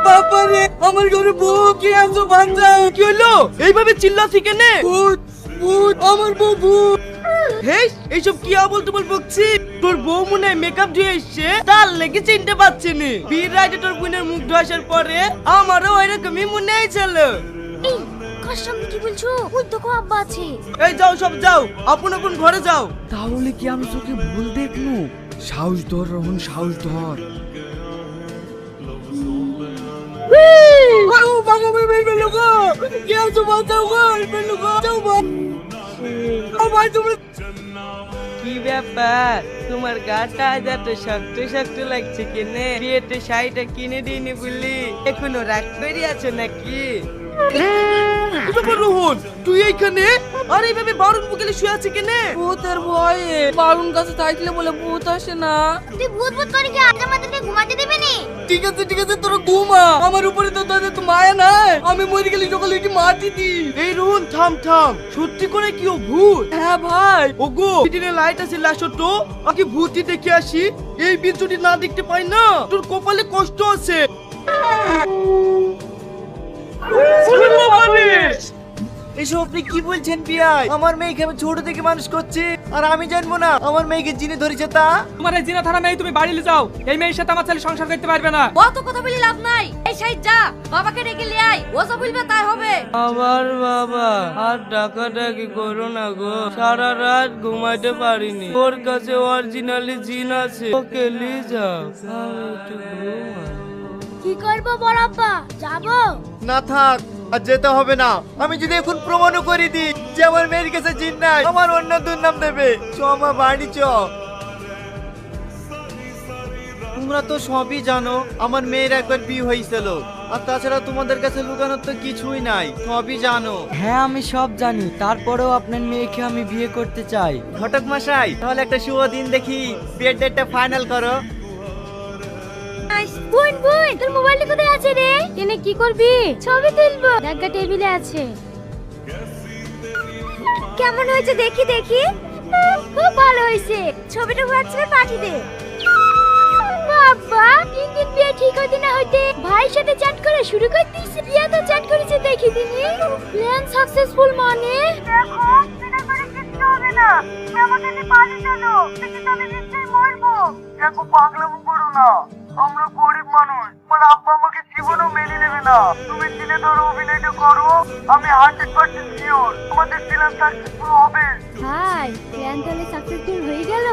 বাবারে আমার ঘরে বউ কি আছো বাঞ্জা? কি হলো এইভাবে চিল্লাছি কেনে? ভূত ভূত আমার বউ ভূত। হেই এইসব কি আবল তুবল বকছি? তোর বউ মনে হয় মেকআপ ধুয়ে এসছে, তার লেগে চিনতে পারছি নি। বিয়ের রাইতে তোর বোনের মুখ ধোয়ার পরে আমারও ওইরকমই মনে হয়েছিল। এই কার সামনে কি বলছো? ওই তো আব্বা আছে। এই যাও সব যাও, আপন আপন ঘরে যাও। তাহলে কি আমি তোকে ভুল দেখনু? সাহস ধর রোহন, সাহস ধর। কি ব্যাপার তোমার গাটা আজ এত শক্ত শক্ত লাগছে কেনে? বিয়েতে শাড়িটা কিনে দিইনি বললি এখনো রাগ করে আছো নাকি? রোহন তুই এইখানে আর এইভাবে বারণ বুকেলে শুয়ে আছে কেনে? ভূতের ভয়ে বারুন কাছে থাকলে বলে ভূত আসে না। তুই ভূত ভূত করে কি আজ আমাদেরকে ঘুমাতে দেবে নি? ঠিক আছে তোরা ঘুমা। আমার উপরে তো তোদের তো মায়া নাই। আমি মরে গেলে সকালে উঠে মাটি দি। এই রোহন থাম থাম, সত্যি করে কি ও ভূত? হ্যাঁ ভাই। ওগো দিনে লাইট আছে লাশো তো আগে ভূতই দেখে আসি। এই বিদ্যুৎ না দেখতে পাই না, তোর কপালে কষ্ট আছে। এসব আপনি কি বলছেন বিয়াই? আমার মেয়েকে আমি ছোট থেকে মানুষ করছি আর আমি জানবো না আমার মেয়েকে জিনে ধরেছে তা? তোমার এই জিনা থানা মেয়ে তুমি বাড়ি যাও। এই মেয়ের সাথে আমার ছেলে সংসার করতে পারবে না। অত কথা বলি লাভ নাই। এই সাইড যা, বাবাকে ডেকে নিয়ে আয়। ও যা বলবে তাই হবে। আবার বাবা আর ডাকাডাকি করো না গো, সারা রাত ঘুমাইতে পারিনি। ওর কাছে অরিজিনালি জিন আছে, ওকে নিয়ে যাও। আমি একটু ঘুমাই। কি করব বড় আব্বা? যাবো? না থাক, আর যেতে হবে না। আমি যদি এখন প্রমাণও করে দিই যে আমার মেয়ের কাছে জিন নাই, আমার অন্য দুর্নাম দেবে। চ আমার বাড়ি চ। তোমরা তো সবই জানো আমার মেয়ের একবার বিয়ে হয়েছিল, আর তাছাড়া তোমাদের কাছে লুকানোর তো কিছুই নাই, সবই জানো। হ্যাঁ আমি সব জানি, তারপরেও আপনার মেয়েকে আমি বিয়ে করতে চাই। ঘটক মশাই তাহলে একটা শুভ দিন দেখি, বিয়ের ডেটটা ফাইনাল করো। বোন বোন তোর মোবাইলটা কোথায় আছে রে? এনে কি করবি? ছবি তুলবো। দেখা টেবিলে আছে। কেমন হয়েছে দেখি দেখি। খুব ভালো হয়েছে। ছবিটা হোয়াটসঅ্যাপে পাঠিয়ে দে। বাবা ইঞ্জিন বিয়ে ঠিক হইতে না হইতে ভাইয়ের সাথে চ্যাট করে শুরু করে দিয়েছে। বিয়ে তো চ্যাট করেছে দেখি দিনি। প্ল্যান সাকসেসফুল মানে দেখো সেটা করে কিছু হবে না। আমাকে নিয়ে পালিয়ে চলো। দেখি আমি নিশ্চয়ই মরবো। দেখো পাগলামো করো না, আমরা গরিব মানুষ, আমার আব্বা আমাকে জীবনেও মেনে নেবে না। তুমি দিনে ধরো অভিনয়টা করো, আমি 100% শিওর আমাদের প্ল্যান সাকসেসফুল হবে। ভাই প্ল্যান তাহলে সাকসেসফুল হয়ে গেল।